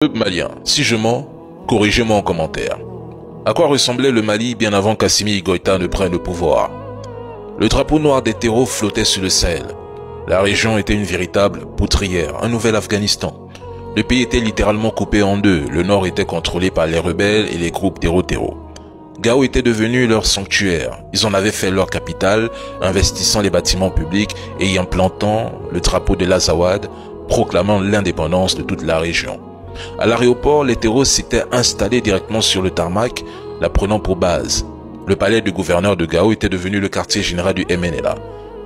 Peuple malien, si je mens, corrigez-moi en commentaire. À quoi ressemblait le Mali bien avant qu'Assimi Goïta ne prenne le pouvoir? Le drapeau noir des terreaux flottait sur le Sahel. La région était une véritable poutrière, un nouvel Afghanistan. Le pays était littéralement coupé en deux. Le nord était contrôlé par les rebelles et les groupes terreau. Gao était devenu leur sanctuaire. Ils en avaient fait leur capitale, investissant les bâtiments publics et y implantant le drapeau de l'Azawad, proclamant l'indépendance de toute la région. À l'aéroport, les terreaux s'étaient installés directement sur le tarmac, la prenant pour base. Le palais du gouverneur de Gao était devenu le quartier général du MNLA.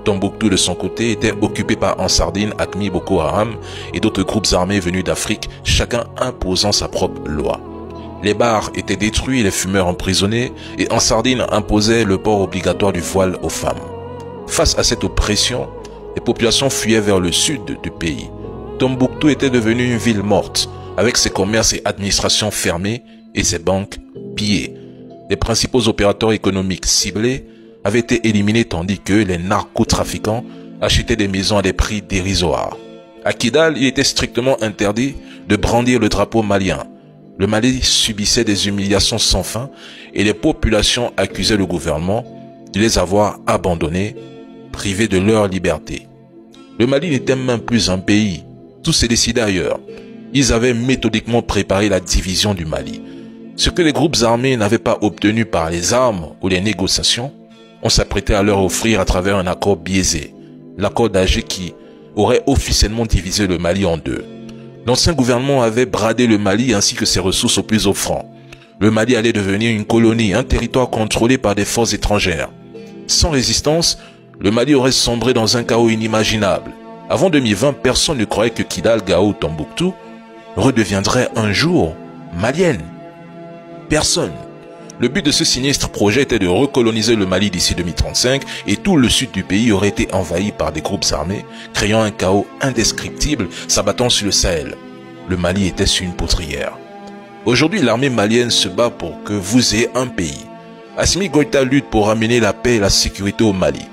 Tombouctou, de son côté, était occupé par Ansardine, Acmi, Boko Haram et d'autres groupes armés venus d'Afrique, chacun imposant sa propre loi. Les bars étaient détruits et les fumeurs emprisonnés, et Ansardine imposait le port obligatoire du voile aux femmes. Face à cette oppression, les populations fuyaient vers le sud du pays. Tombouctou était devenue une ville morte, avec ses commerces et administrations fermés et ses banques pillées. Les principaux opérateurs économiques ciblés avaient été éliminés tandis que les narcotrafiquants achetaient des maisons à des prix dérisoires. À Kidal, il était strictement interdit de brandir le drapeau malien. Le Mali subissait des humiliations sans fin et les populations accusaient le gouvernement de les avoir abandonnés, privés de leur liberté. Le Mali n'était même plus un pays, tout s'est décidé ailleurs. Ils avaient méthodiquement préparé la division du Mali. Ce que les groupes armés n'avaient pas obtenu par les armes ou les négociations, on s'apprêtait à leur offrir à travers un accord biaisé, l'accord d'Alger qui aurait officiellement divisé le Mali en deux. L'ancien gouvernement avait bradé le Mali ainsi que ses ressources au plus offrant. Le Mali allait devenir une colonie, un territoire contrôlé par des forces étrangères. Sans résistance, le Mali aurait sombré dans un chaos inimaginable. Avant 2020, personne ne croyait que Kidal, Gao ou Tombouctou redeviendrait un jour malienne. Personne. Le but de ce sinistre projet était de recoloniser le Mali d'ici 2035 et tout le sud du pays aurait été envahi par des groupes armés, créant un chaos indescriptible s'abattant sur le Sahel. Le Mali était sur une poutrière. Aujourd'hui, l'armée malienne se bat pour que vous ayez un pays. Assimi Goïta lutte pour ramener la paix et la sécurité au Mali.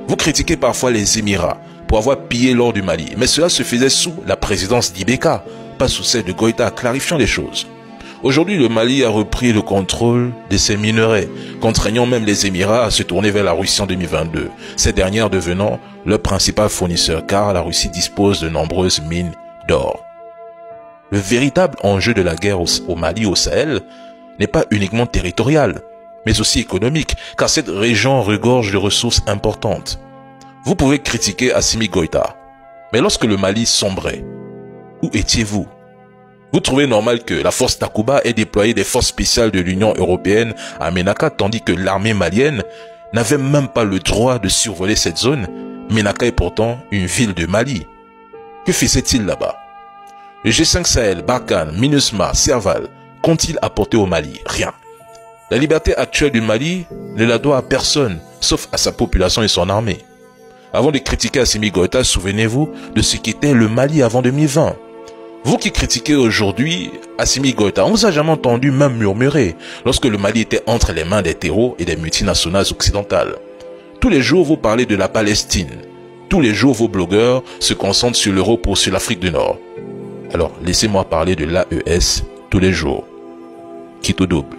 Vous critiquez parfois les Émirats pour avoir pillé l'or du Mali, mais cela se faisait sous la présidence d'Ibeka, pas sous celle de Goïta, clarifiant les choses. Aujourd'hui, le Mali a repris le contrôle de ses minerais, contraignant même les Émirats à se tourner vers la Russie en 2022, ces dernières devenant leur principal fournisseur car la Russie dispose de nombreuses mines d'or. Le véritable enjeu de la guerre au Mali, au Sahel, n'est pas uniquement territorial, mais aussi économique, car cette région regorge de ressources importantes. Vous pouvez critiquer Assimi Goïta, mais lorsque le Mali sombrait, où étiez-vous? Vous trouvez normal que la force Takuba ait déployé des forces spéciales de l'Union européenne à Ménaka tandis que l'armée malienne n'avait même pas le droit de survoler cette zone? Ménaka est pourtant une ville de Mali. Que faisait-il là-bas? Le G5 Sahel, Barkhane, MINUSMA, Serval, qu'ont-ils apporté au Mali? Rien. La liberté actuelle du Mali ne la doit à personne, sauf à sa population et son armée. Avant de critiquer Assimi Goïta, souvenez-vous de ce qu'était le Mali avant 2020. Vous qui critiquez aujourd'hui Assimi Goïta, on vous a jamais entendu même murmurer lorsque le Mali était entre les mains des terreaux et des multinationales occidentales. Tous les jours, vous parlez de la Palestine. Tous les jours, vos blogueurs se concentrent sur l'Europe ou sur l'Afrique du Nord. Alors, laissez-moi parler de l'AES tous les jours. Quitte au double.